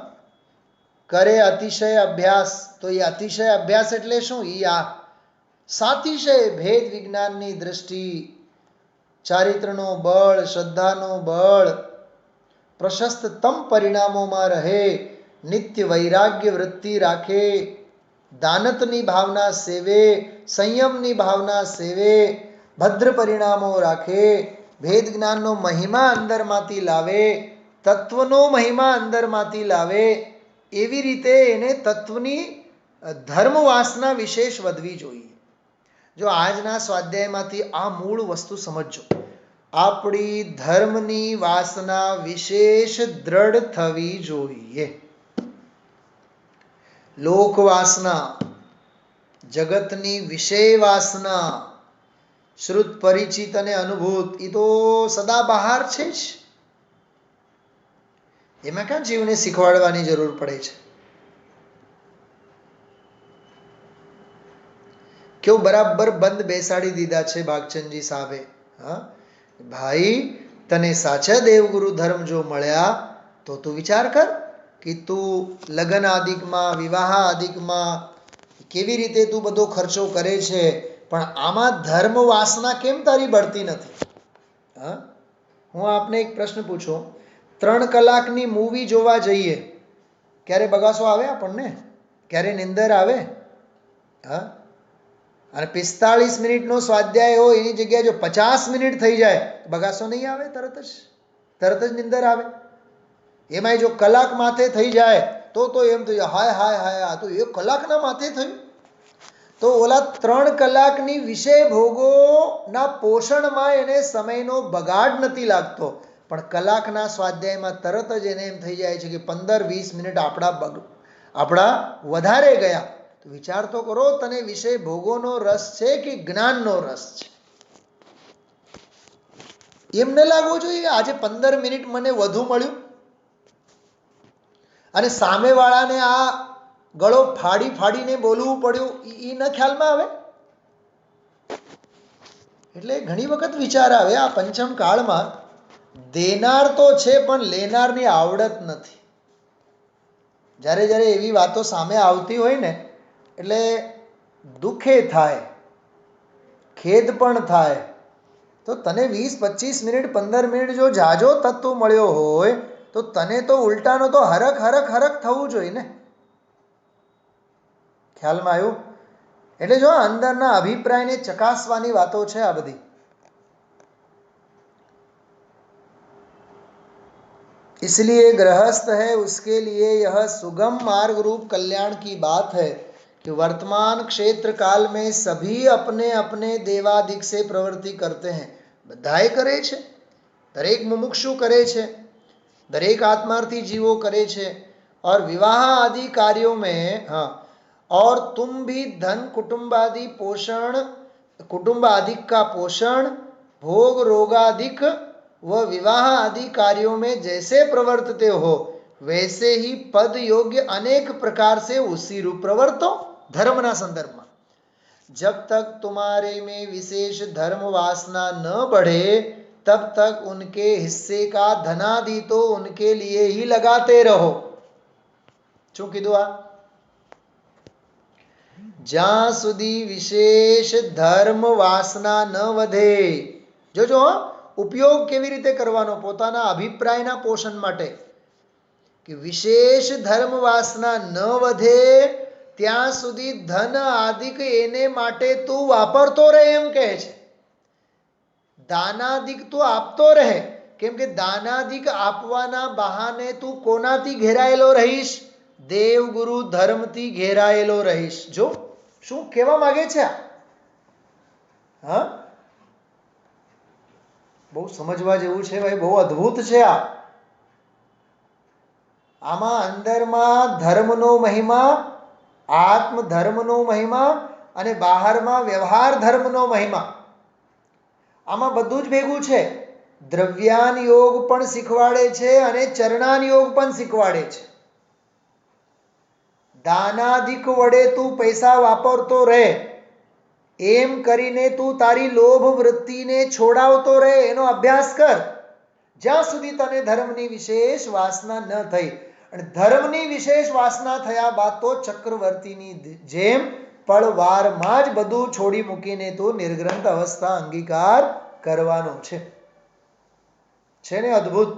કરે અતિશય અભ્યાસ. તો એ અતિશય અભ્યાસ એટલે શું? એ આ સાતિશય ભેદ વિજ્ઞાનની દ્રષ્ટિ, ચારિત્રનો બળ, શ્રદ્ધાનો બળ, પ્રશસ્તતમ પરિણામોમાં રહે, નિત્ય વૈરાગ્ય વૃત્તિ રાખે, દાનતની ભાવના સેવે, સંયમની ભાવના સેવે, ભદ્ર પરિણામો રાખે, ભેદ જ્ઞાનનો મહિમા અંદરમાંથી લાવે, તત્વનો મહિમા અંદરમાંથી લાવે, એવી રીતે એને તત્વની ધર્મ વાસના વિશેષ વધવી જોઈએ. જો આજના સ્વાધ્યાયમાંથી આ મૂળ વસ્તુ સમજજો. આપણી ધર્મની વાસના વિશેષ દ્રઢ થવી જોઈએ. લોક વાસના, જગતની વિષય વાસના, શ્રુત પરિચિત અને અનુભૂત, એ તો સદા બહાર છે જ. એમાં ક્યાં જીવને શીખવાડવાની જરૂર પડે છે? કેવું બરાબર બંધ બેસાડી દીધા છે ભાગચંદજી સાહેબે. હા ભાઈ, તને સાચા દેવગુરુ ધર્મ જો મળ્યા તો તું વિચાર કર કે તું લગ્ન આદિકમાં, વિવાહ આદિકમાં કેવી રીતે તું બધો ખર્ચો કરે છે, પણ આમાં ધર્મ વાસના કેમ તારી બળતી નથી? હા, હું આપને એક પ્રશ્ન પૂછું. 3 કલાકની મૂવી જોવા જઈએ, ક્યારે બગાસો આવે આપણને? ક્યારે નિંદર આવે? હા, અને 45 મિનિટનો સ્વાધ્યાય હોય એની જગ્યાએ જો 50 મિનિટ થઈ જાય, બગાસો નહીં આવે? તરત જ નિંદર આવે. એમાંય જો કલાક માથે થઈ જાય તો એમ થઈ જાય, હાય હાય હાય, આ તો 1 કલાકના માથે થયું. તો ઓલા 3 કલાકની વિષય ભોગોના પોષણમાં એને સમયનો બગાડ નથી લાગતો, પણ કલાકના સ્વાધ્યાયમાં તરત જ એને એમ થઈ જાય છે કે 15-20 મિનિટ આપણા વધારે ગયા. તો વિચાર તો કરો, તને વિષય ભોગોનો રસ છે કે જ્ઞાનનો રસ છે? એમ ન લાગવું જોઈએ આજે 15 મિનિટ મને વધુ મળ્યું, અને સામેવાળાને આ ગળો ફાડીને બોલવું પડ્યું, એ ન ખ્યાલમાં આવે. એટલે ઘણી વખત વિચાર આવે આ પંચમ કાળમાં દેનાર તો છે પણ લેનારની આવડત નથી. જ્યારે જ્યારે એવી વાતો સામે આવતી હોય ને, એટલે દુઃખે થાય, ખેદ પણ થાય. તો તને 20-25 મિનિટ 15 મિનિટ જો જાજો તત્વ મળ્યો હોય તો તને તો ઉલટાનો તો હરખ થવું જોઈએ ને. ખ્યાલમાં આવ્યું? એટલે જો અંદરના અભિપ્રાયને ચકાસવાની વાતો છે આ બધી. इसलिए गृहस्थ है उसके लिए यह सुगम मार्ग रूप कल्याण की बात है कि वर्तमान क्षेत्र काल में सभी अपने अपने देवादिक से प्रवृत्ति करते हैं. બધાએ કરે છે, દરેક મુમુક્ષુ કરે છે, દરેક आत्मार्थी जीवो करे छे. और विवाह आदि कार्यों में और तुम भी धन कुटुंब आदि का पोषण, भोग रोगादिक व विवाह आदि कार्यों में जैसे प्रवर्तते हो वैसे ही पद योग्य अनेक प्रकार से उसी रूप प्रवर्तो. धर्मना संदर्भમાં जब तक तुम्हारे में विशेष धर्म वासना न बढ़े तब तक उनके हिस्से का धनादि तो उनके लिए ही लगाते रहो. શું કીધું આ? જ્યાં સુધી વિશેષ ધર્મ વાસના ન વધે. જોજો ઉપયોગ કેવી રીતે કરવાનો પોતાના અભિપ્રાયના પોષણ માટે, કે વિશેષ ધર્મ વાસના ન વધે ત્યાં સુધી ધન આદિક એને માટે તું વાપરતો રહે એમ કહે છે. દાનાદિક તું આપતો રહે. કેમ કે દાનાદિક આપવાના બહાને તું કોનાથી ઘેરાયેલો રહીશ? દેવ ગુરુ ધર્મથી ઘેરાયેલો રહીશ. જો શું કહેવા માંગે છે? બહુ સમજવા જેવું છે ભાઈ, બહુ અદ્ભુત છે આ. આમાં અંદરમાં ધર્મનો મહિમા, આત્મ ધર્મનો મહિમા અને બહારમાં વ્યવહાર ધર્મનો મહિમા, આમાં બધું જ ભેગું છે. દ્રવ્યાન યોગ પણ શીખવાડે છે અને ચરણાન યોગ પણ શીખવાડે છે. દાનાદિક વડે તું પૈસા વાપરતો રહે, એમ કરીને તું તારી લોભ વૃત્તિને છોડાવતો રહે, એનો અભ્યાસ કર જ્યાં સુધી તને ધર્મની વિશેષ વાસના ન થઈ. અને ધર્મની વિશેષ વાસના થયા બાદ તો ચક્રવર્તીની જેમ પળવારમાં જ બધું છોડી મૂકીને તું નિર્ગ્રંથ અવસ્થા અંગીકાર કરવાનો છે. છે ને અદ્ભુત?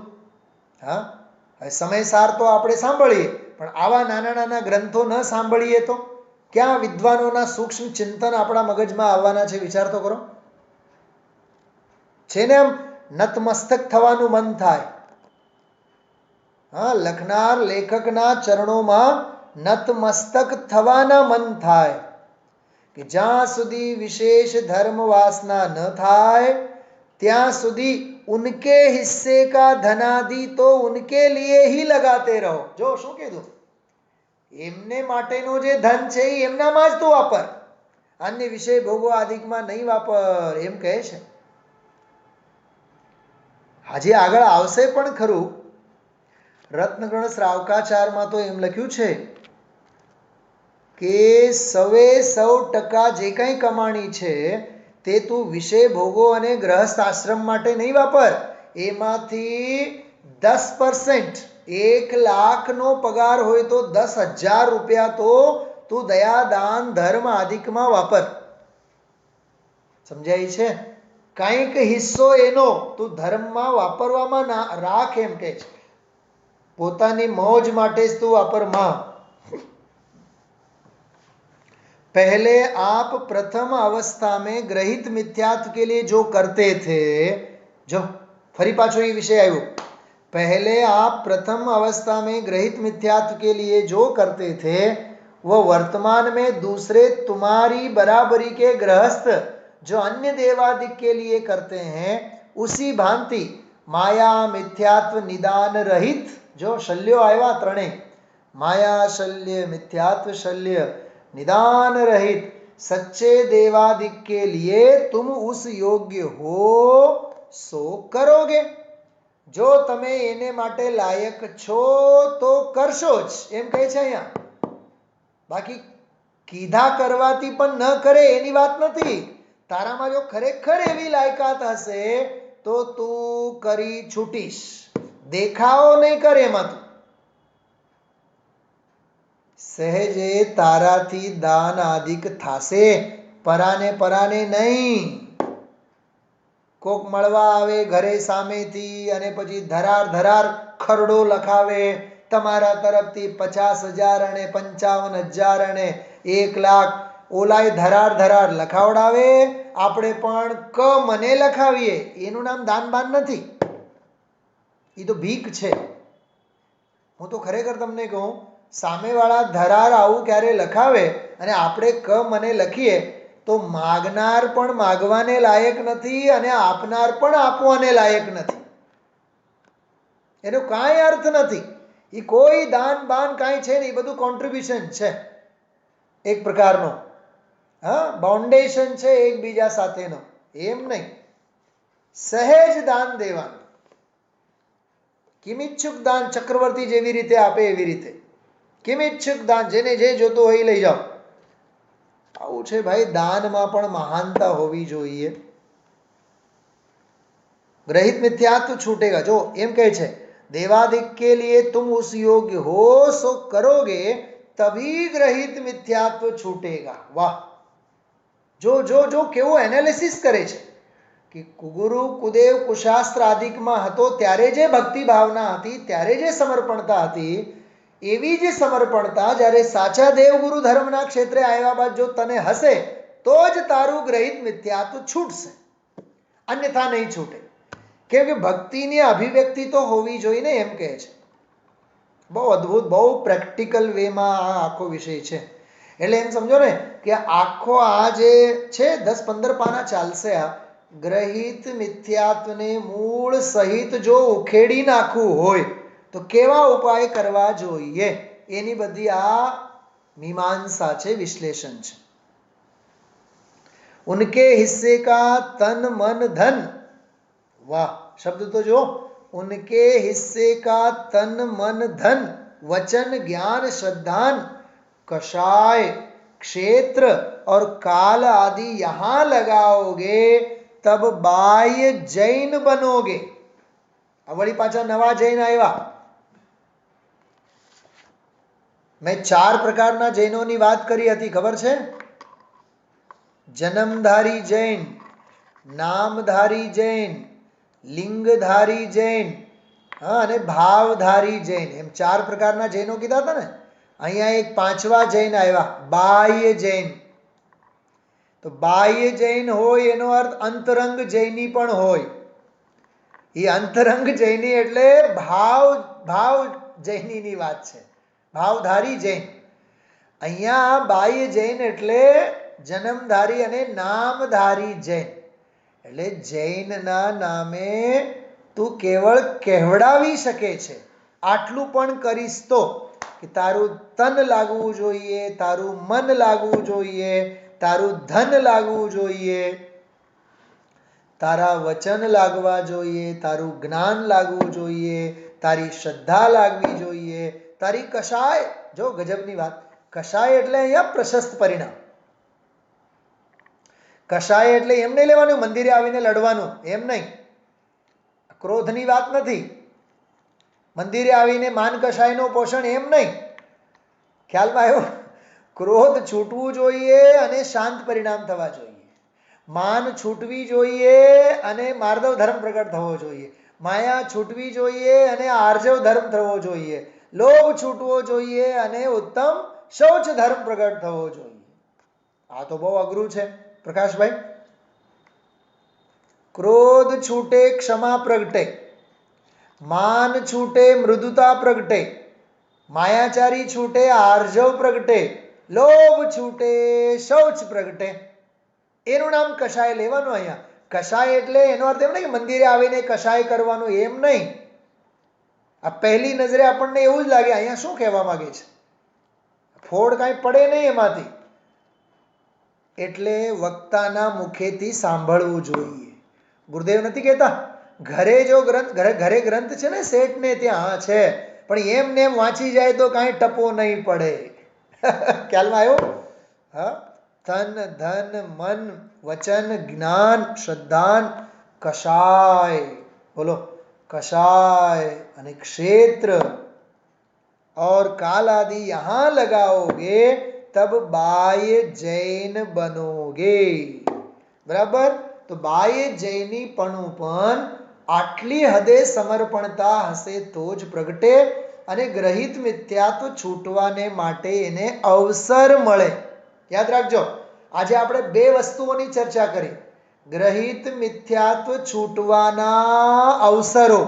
સમયસાર તો આપણે સાંભળીએ, પણ આવા નાના નાના ગ્રંથો ન સાંભળીએ તો ક્યાં વિદ્વાનોના સૂક્ષ્મ ચિંતન આપણા મગજમાં આવવાના છે? વિચાર તો કરો. છે ને આમ નતમસ્તક થવાનું મન થાય. લખનાર લેખકના ચરણોમાં નતમસ્તક થવાના મન થાય કે જ્યાં સુધી વિશેષ ધર્મ વાસના ન થાય ત્યાં સુધી ઉનકે હિસ્સે કા ધનાદિ તો ઉનકે લીએ હી લગાતે રહો. જો શું કીધું? એમને માટેનો જે ધન છે એ એમનામાં જ તું વાપર, અન્ય વિષય ભોગો આદિકમાં નહીં વાપર, એમ કહે છે. હજી આગળ આવશે પણ ખરું. રત્નગણ શ્રાવકાચારમાં તો એમ લખ્યું છે કે 100% જે કંઈ કમાણી છે તે તું વિષય ભોગો અને ગ્રહસ્થ આશ્રમ માટે નહીં વાપર. એમાંથી 10%, 1 લાખનો પગાર હોય તો 10,000 રૂપિયા તો તું દયા દાન ધર્મ આદિકમાં વાપર. સમજાય છે? કંઈક હિસ્સો એનો તું ધર્મમાં વાપરવામાં રાખ, એમ કે છે. પોતાની मौज માટે જ તું વાપરમાં. पहले आप प्रथम अवस्था में ग्रहित मिथ्यात्व के लिए जो करते थे, जो फरी पाछो ये विषय आयो, पहले आप प्रथम अवस्था में ग्रहित मिथ्यात्व के लिए जो करते थे वो वर्तमान में दूसरे तुम्हारी बराबरी के गृहस्थ जो अन्य देवादिक के लिए करते हैं, उसी भांति माया मिथ्यात्व निदान रहित जो शल्यो आया त्रणेय, माया शल्य मिथ्यात्व शल्य निदान रहित सच्चे देवादिक के लिए तुम उस योग्य हो सो करोगे। જો તમે એને માટે લાયક છો તો કરશો જ, એમ કહે છે અહીંયા. બાકી કીધા કરવાથી પણ ન કરે એની વાત નથી. તારામાં જો ખરેખર એવી લાયકાત હશે તો તું કરી છૂટીશ. દેખાવો નહીં કરે એમાં તું. સહેજે તારાથી દાન આદિક થાશે, પરાને નહીં. કોક મળવા આવે ઘરે સામેથી અને પછી ધરાર ખરડો લખાવે તમારા તરફથી 50,000 અને 55,000 અને 1,00,000, ઓલાય ધરાર લખાવડાવે, આપણે પણ ક મને લખાવીએ. એનું નામ દાનબાન નથી, એ તો ભીખ છે. હું તો ખરેખર તમને કહું, સામેવાળા ધરાર આવું ક્યારે લખાવે અને આપણે ક મને લખીએ તો માગનાર પણ માગવાને લાયક નથી અને આપનાર પણ આપવાને લાયક નથી. એનો કાંઈ અર્થ નથી. એ કોઈ દાન બાન કાંઈ છે નહીં, એ બધું કોન્ટ્રીબ્યુશન છે એક પ્રકારનો. હા, બાઉન્ડેશન છે એકબીજા સાથેનો, એમ નહીં. સહેજ દાન દેવાનું. કિમિચ્છુક દાન ચક્રવર્તી જેવી રીતે આપે એવી રીતે. કિમિચ્છુક દાન, જેને જે જોતો હોય લઈ જાઓ. આવું છે ભાઈ. દાનમાં પણ મહાનતા હોવી જોઈએ. ग्रहित मिथ्यात्व छूटेगा. जो एम कहे छे देवादिक के लिए तुम उस योग्य हो सो करोगे तभी ग्रहित मिथ्यात्व छूटेगा. वाह! जो जो जो केवो एनालिसिस करे छे कि गुरु कुदेव कुशास्त्र आदिकમાં હતો ત્યારે જે ભક્તિ ભાવના હતી, ત્યારે જે સમર્પણતા હતી, એવી જ સમર્પણતા જ્યારે સાચા દેવગુરુ ધર્મના ક્ષેત્રે આવ્યા બાદ જો તને હશે તો જ તારું ગ્રહિત મિથ્યાત્વ છૂટશે, અન્યથા નહીં છૂટે. કેમ કે ભક્તિની અભિવ્યક્તિ તો હોવી જોઈએ ને, એમ કહે છે. બહુ અદ્ભુત, બહુ પ્રેક્ટિકલ વેમાં આ આખો વિષય છે. એટલે એમ સમજો ને કે આખો આ જે છે 10-15 પાના ચાલશે. આ ગ્રહિત મિથ્યાત્વને મૂળ સહિત જો ઉખેડી નાખવું હોય તો કેવા ઉપાય કરવા જોઈએ, એની બધી આ મીમાંસા છે, વિશ્લેષણ છે. ઉનકે હિસ્સે કા તન મન ધન. વાહ! શબ્દ તો જો. उनके हिस्से का तन मन धन वचन ज्ञान श्रद्धान कषाय क्षेत्र और काल आदि यहां लगाओगे तब बाह्य जैन बनोगे. वળી પાછા નવા જૈન આવ્યા. મેં 4 પ્રકારના જૈનોની વાત કરી હતી, ખબર છે? જન્મધારી જૈન, નામધારી જૈન, લિંગધારી જૈન અને ભાવધારી જૈન, એમ 4 પ્રકારના જૈનો કીધા હતા ને. અહીંયા એક 5વા જૈન આવ્યા, બાહ્ય જૈન. તો બાહ્ય જૈન હોય એનો અર્થ અંતરંગ જૈની પણ હોય. એ અંતરંગ જૈની એટલે ભાવ જૈનીની વાત છે, ભાવધારી જૈન. અહીંયા બાહ્ય જૈન એટલે જન્મધારી અને નામધારી જૈન. એટલે જૈનના નામે તું કેવળ કહેવડાવી શકે છે, આટલું પણ કરીશ તો કે તારું તન લાગવું જોઈએ, તારું મન લાગવું જોઈએ, તારું ધન લાગવું જોઈએ, તારા વચન લાગવા જોઈએ, તારું જ્ઞાન લાગવું જોઈએ, તારી શ્રદ્ધા લાગવી જોઈએ, તારી કષાય. જો ગજબની વાત, કષાય એટલે અહીંયા પ્રશસ્ત પરિણામ. કષાય એટલે એમ નહીં લેવાનું મંદિરે આવીને લડવાનું, એમ નહીં. ક્રોધની વાત નથી. મંદિરે આવીને માન કષાયનું પોષણ, એમ નહીં. ખ્યાલમાં આવ્યો? ક્રોધ છૂટવું જોઈએ અને શાંત પરિણામ થવા જોઈએ. માન છૂટવી જોઈએ અને માર્દવ ધર્મ પ્રગટ થવો જોઈએ. માયા છૂટવી જોઈએ અને આર્જવ ધર્મ થવો જોઈએ. લોભ છૂટવો જોઈએ અને ઉત્તમ શૌચ ધર્મ પ્રગટ થવો જોઈએ. આ તો બહુ અઘરું છે પ્રકાશભાઈ. ક્રોધ છૂટે ક્ષમા પ્રગટે, માન છૂટે મૃદુતા પ્રગટે, માયાચારી છૂટે આર્જવ પ્રગટે, લોભ છૂટે શૌચ પ્રગટે. એનું નામ કષાય લેવાનું. અહીંયા કષાય એટલે એનો અર્થ એમ નહીં કે મંદિરે આવીને કષાય કરવાનું, એમ નહીં. આ પહેલી નજરે આપણને એવું જ લાગે અહીંયા શું કહેવા માંગે છે, ફોડ કાંઈ પડે નહીં એમાંથી. એટલે વક્તાના મુખેથી સાંભળવું જોઈએ. ગુરુદેવ નથી કહેતા ઘરે જો ગ્રંથ ઘરે ગ્રંથ છે ને શેઠ ને ત્યાં હા છે, પણ એમ ને એમ વાંચી જાય તો કાંઈ ટપો નહીં પડે. ખ્યાલમાં આવ્યો? હા, તન ધન મન વચન જ્ઞાન શ્રદ્ધાન કષાય. બોલો, कषाय અને क्षेत्र और काल आदि यहां लगाओगे तब बाह्य जैन बनोगे. बराबर? तो बाह्य जैनी पणु पण આટલી હદે સમર્પણતા હશે તો જ પ્રગટે અને ગ્રહિત મિથ્યાત્વ છૂટવાને માટે એને અવસર મળે. યાદ રાખજો, આજે આપણે બે વસ્તુઓની ચર્ચા કરી. ગ્રહિત મિથ્યાત્વ છૂટવાના અવસરો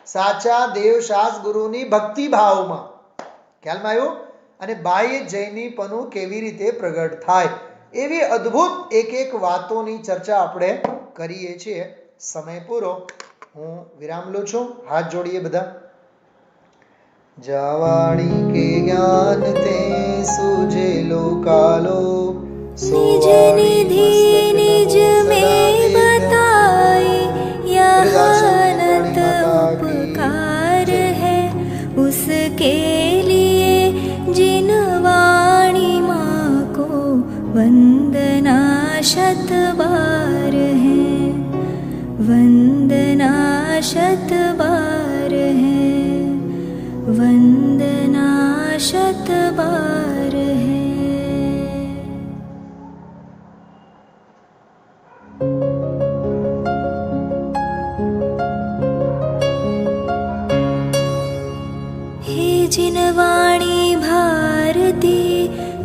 સાચા દેવશાસ ગુરુની ભક્તિ ભાવમાં. ખ્યાલમાં આવ્યું? અને બાહ્ય જૈનીપણું કેવી રીતે પ્રગટ થાય, એવી અદ્ભુત એક એક વાતોની ચર્ચા આપણે કરીએ છીએ. સમય પૂરો, હું વિરામ લઉં છું. હાથ જોડીએ બધા. જાવાણી કે જ્ઞાન તે સુજે લોકાલો निज निधि निज में बताई, यहानत उपकार है उसके लिए जिन वाणी माँ को वंदना शत बार है, वंदना शत बार है, वंदना शत बार है. जिन वाणी भारती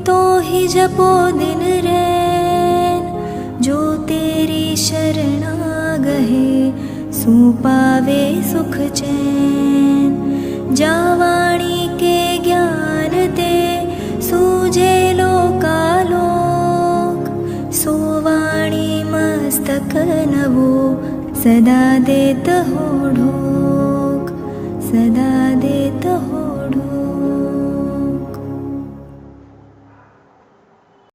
तो ही जपो दिन रैन, जो तेरी शरणा गहे सू पावे सुख चैन. जा वाणी के ज्ञान ते सूझे लोकालोक, सो वाणी मस्तक नवो सदा देत हो ढोक, सदा देत हो